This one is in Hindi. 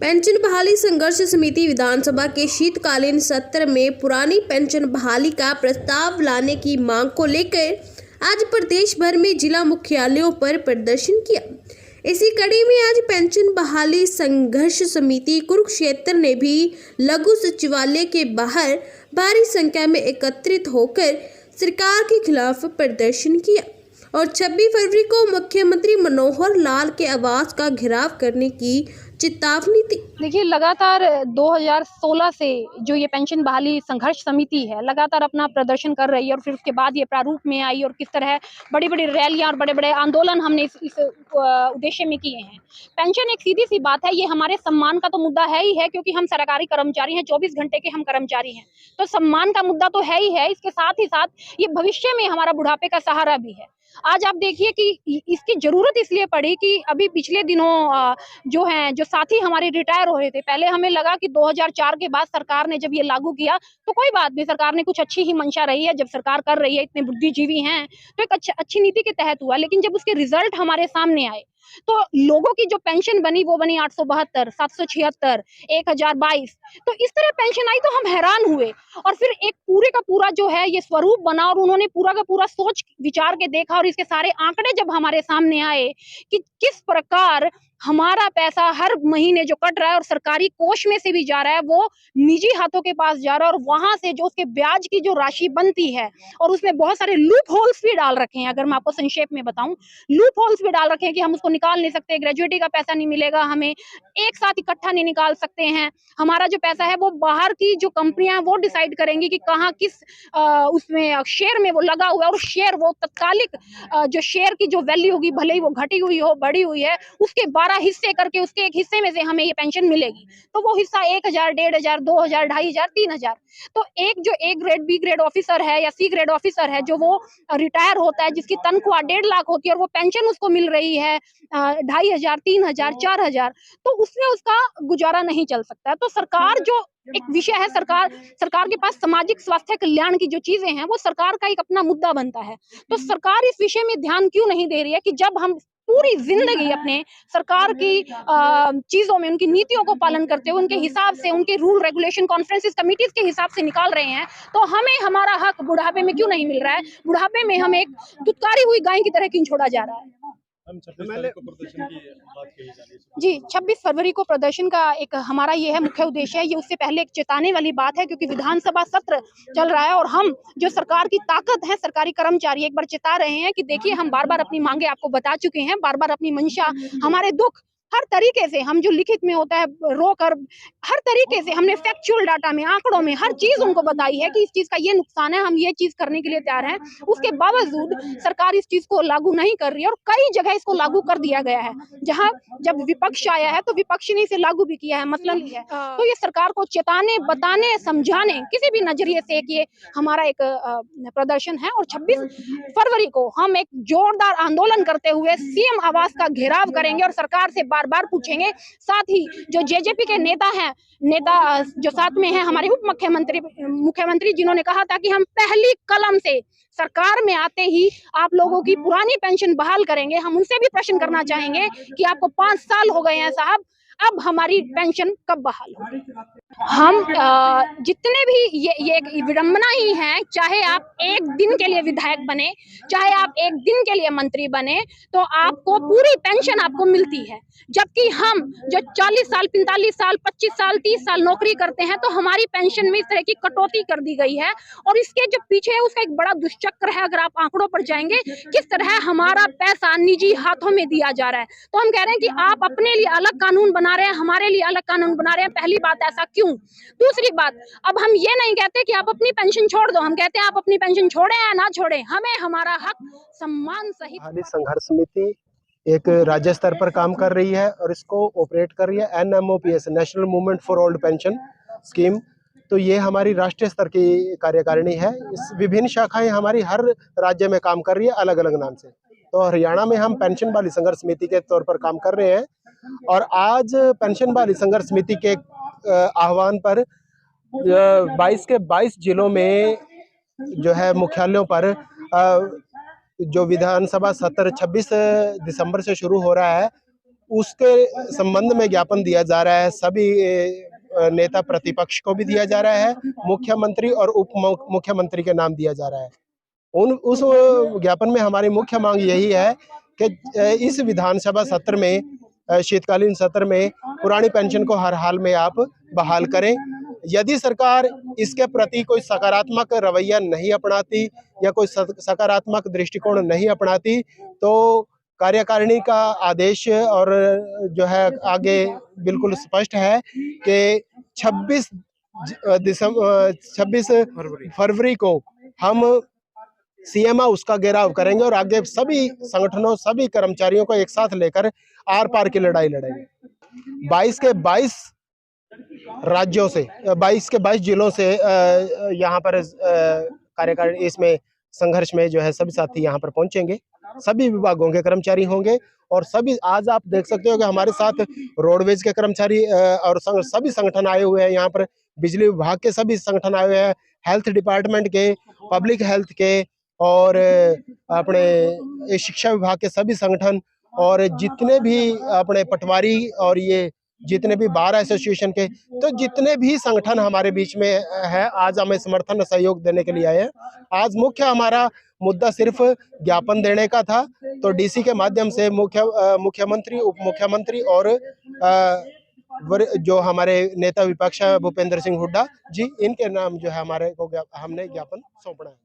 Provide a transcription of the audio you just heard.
पेंशन बहाली संघर्ष समिति विधानसभा के शीतकालीन सत्र में पुरानी पेंशन बहाली का प्रस्ताव लाने की मांग को लेकर आज प्रदेश भर में जिला मुख्यालयों पर प्रदर्शन किया। इसी कड़ी में आज पेंशन बहाली संघर्ष समिति कुरुक्षेत्र ने भी लघु सचिवालय के बाहर भारी संख्या में एकत्रित होकर सरकार के खिलाफ प्रदर्शन किया और 26 फरवरी को मुख्यमंत्री मनोहर लाल के आवास का घेराव करने की चेतावनी दी। देखिए, लगातार 2016 से जो ये पेंशन बहाली संघर्ष समिति है लगातार अपना प्रदर्शन कर रही है और फिर उसके बाद ये प्रारूप में आई और किस तरह बड़ी बड़ी रैलियां और बड़े बड़े आंदोलन हमने इस उद्देश्य में किए हैं। पेंशन एक सीधी सी बात है, ये हमारे सम्मान का तो मुद्दा है ही है, क्योंकि हम सरकारी कर्मचारी हैं, 24 घंटे के हम कर्मचारी हैं, तो सम्मान का मुद्दा तो है ही है। इसके साथ ही साथ ये भविष्य में हमारा बुढ़ापे का सहारा भी है। आज आप देखिए कि इसकी जरूरत इसलिए पड़ी कि अभी पिछले दिनों जो साथी हमारे रिटायर हो रहे थे, पहले हमें लगा कि 2004 के बाद सरकार ने जब ये लागू किया तो कोई बात नहीं, सरकार ने कुछ अच्छी ही मंशा रही है, जब सरकार कर रही है, इतने बुद्धिजीवी हैं तो एक अच्छी नीति के तहत हुआ। लेकिन जब उसके रिजल्ट हमारे सामने आए तो लोगों की जो पेंशन बनी वो बनी 872, 776, 1022, तो इस तरह पेंशन आई तो हम हैरान हुए। और फिर एक पूरे का पूरा जो है ये स्वरूप बना और उन्होंने पूरा का पूरा सोच विचार के देखा और इसके सारे आंकड़े जब हमारे सामने आए कि किस प्रकार हमारा पैसा हर महीने जो कट रहा है और सरकारी कोष में से भी जा रहा है वो निजी हाथों के पास जा रहा है और वहां से जो उसके ब्याज की जो राशि बनती है और उसमें बहुत सारे लूप होल्स भी डाल रखे हैं। अगर मैं आपको संक्षेप में बताऊं, लूप होल्स भी डाल रखे हैं कि हम उसको निकाल नहीं सकते, ग्रेजुएटी का पैसा नहीं मिलेगा, हमें एक साथ इकट्ठा नहीं निकाल सकते हैं। हमारा जो पैसा है वो बाहर की जो कंपनियां वो डिसाइड करेंगी कि कहाँ किस उसमें शेयर में वो लगा हुआ है और शेयर वो तत्कालिक जो शेयर की जो वैल्यू होगी, भले ही वो घटी हुई हो बढ़ी हुई है, उसके 12 हिस्से करके उसके एक हिस्से में से हमें ये पेंशन मिलेगी। तो वो हिस्सा 1000, 1500, 2000, 2500, 3000। तो एक जो A grade B grade officer है या सी ग्रेड ऑफिसर है जो वो रिटायर होता है, जिसकी तनख्वाह 1.5 लाख होती है और वो पेंशन उसको मिल रही है 2500, 3000, 4000, तो उसमें उसका गुजारा नहीं चल सकता है। तो सरकार जो एक विषय है, सरकार के पास सामाजिक स्वास्थ्य कल्याण की जो चीजें हैं वो सरकार का एक अपना मुद्दा बनता है। तो सरकार इस विषय में ध्यान क्यों नहीं दे रही है कि जब हम पूरी जिंदगी अपने सरकार की चीजों में उनकी नीतियों को पालन करते हुए उनके हिसाब से उनके रूल रेगुलेशन कॉन्फ्रेंसेस कमिटीज के हिसाब से निकाल रहे हैं, तो हमें हमारा हक बुढ़ापे में क्यों नहीं मिल रहा है? बुढ़ापे में हमें एक दुत्कारी हुई गाय की तरह क्यों छोड़ा जा रहा है? हम 26 तारीख को प्रदर्शन की बात कही जा रही है जी, 26 फरवरी को प्रदर्शन का एक हमारा ये है मुख्य उद्देश्य है। ये उससे पहले एक चेताने वाली बात है, क्योंकि विधानसभा सत्र चल रहा है और हम जो सरकार की ताकत है, सरकारी कर्मचारी एक बार चेता रहे हैं कि देखिए, हम बार-बार अपनी मांगे आपको बता चुके हैं, बार-बार अपनी मंशा, हमारे दुख हर तरीके से हम जो लिखित में होता है रोकर हर तरीके से हमने फैक्चुअल डाटा में, आंकड़ों में हर चीज उनको बताई है कि इस चीज का ये नुकसान है, हम ये चीज करने के लिए तैयार हैं। उसके बावजूद सरकार इस चीज को लागू नहीं कर रही है और कई जगह इसको लागू कर दिया गया है। जहां जब विपक्ष आया है तो विपक्ष ने इसे लागू भी किया है, मसलन तो ये सरकार को चेताने, बताने, समझाने किसी भी नजरिए से ये हमारा एक प्रदर्शन है। और 26 फरवरी को हम एक जोरदार आंदोलन करते हुए सीएम आवास का घेराव करेंगे और सरकार से बार बार पूछेंगे। साथ ही जो जेजेपी के नेता जो साथ में हैं, हमारे उप मुख्यमंत्री जिन्होंने कहा था कि हम पहली कलम से सरकार में आते ही आप लोगों की पुरानी पेंशन बहाल करेंगे, हम उनसे भी प्रश्न करना चाहेंगे कि आपको 5 साल हो गए हैं साहब, अब हमारी पेंशन कब बहाल होगी? हम जितने भी ये एक विडंबना ही है, चाहे आप एक दिन के लिए विधायक बने, चाहे आप एक दिन के लिए मंत्री बने, तो आपको पूरी पेंशन आपको मिलती है। जबकि हम जो 40 साल, 45 साल, 25 साल, 30 साल नौकरी करते हैं तो हमारी पेंशन में इस तरह की कटौती कर दी गई है। और इसके जो पीछे है उसका एक बड़ा दुष्चक्र है। अगर आप आंकड़ों पर जाएंगे किस तरह हमारा पैसा निजी हाथों में दिया जा रहा है। तो हम कह रहे हैं कि आप अपने लिए अलग कानून बना रहे हैं, हमारे लिए अलग कानून बना रहे हैं। पहली बात, ऐसा क्यों? दूसरी बात, अब हम ये नहीं कहते कि आप अपनी पेंशन छोड़ दो, हम कहते हैं आप अपनी पेंशन छोड़े या ना छोड़े, हमें हमारा हक सम्मान सहित। संघर्ष समिति एक राज्य स्तर पर काम कर रही है और इसको ऑपरेट कर रही है NMOPS, national movement for old pension scheme. तो ये हमारी राष्ट्रीय स्तर की कार्यकारिणी है। इस विभिन्न शाखाएं हमारी हर राज्य में काम कर रही है अलग अलग नाम से। तो हरियाणा में हम पेंशन बहाली संघर्ष समिति के तौर पर काम कर रहे हैं और आज पेंशन बहाली संघर्ष समिति के आह्वान पर 22 के 22 जिलों में जो है मुख्यालयों पर जो विधानसभा सत्र 26 दिसंबर से शुरू हो रहा है उसके संबंध में ज्ञापन दिया जा रहा है। सभी नेता प्रतिपक्ष को भी दिया जा रहा है, मुख्यमंत्री और उप मुख्यमंत्री के नाम दिया जा रहा है। उस ज्ञापन में हमारी मुख्य मांग यही है कि इस विधानसभा सत्र में, शीतकालीन सत्र में पुरानी पेंशन को हर हाल में आप बहाल करें। यदि सरकार इसके प्रति कोई सकारात्मक रवैया नहीं अपनाती या कोई सकारात्मक दृष्टिकोण नहीं अपनाती तो कार्यकारिणी का आदेश और जो है आगे बिल्कुल स्पष्ट है कि 26 फरवरी को हम सीएम उसका घेराव करेंगे और आगे सभी संगठनों, सभी कर्मचारियों को एक साथ लेकर आर पार की लड़ाई लड़ेंगे। 22 के 22 राज्यों से, 22 के 22 जिलों से यहाँ पर कार्यकारिणी इसमें संघर्ष में जो है सभी साथी यहाँ पर पहुंचेंगे। सभी विभागों के कर्मचारी होंगे और सभी, आज आप देख सकते हो कि हमारे साथ रोडवेज के कर्मचारी और सभी संगठन आए हुए हैं। यहाँ पर बिजली विभाग के सभी संगठन आए हुए हैं, हेल्थ डिपार्टमेंट के, पब्लिक हेल्थ के और अपने शिक्षा विभाग के सभी संगठन और जितने भी अपने पटवारी और ये जितने भी बार एसोसिएशन के, तो जितने भी संगठन हमारे बीच में है, आज हमें समर्थन सहयोग देने के लिए आए हैं। आज मुख्य हमारा मुद्दा सिर्फ ज्ञापन देने का था, तो डीसी के माध्यम से मुख्यमंत्री, उप मुख्यमंत्री और जो हमारे नेता विपक्ष भूपेंद्र सिंह हुड्डा जी, इनके नाम जो है हमारे को हमने ज्ञापन सौंपना है।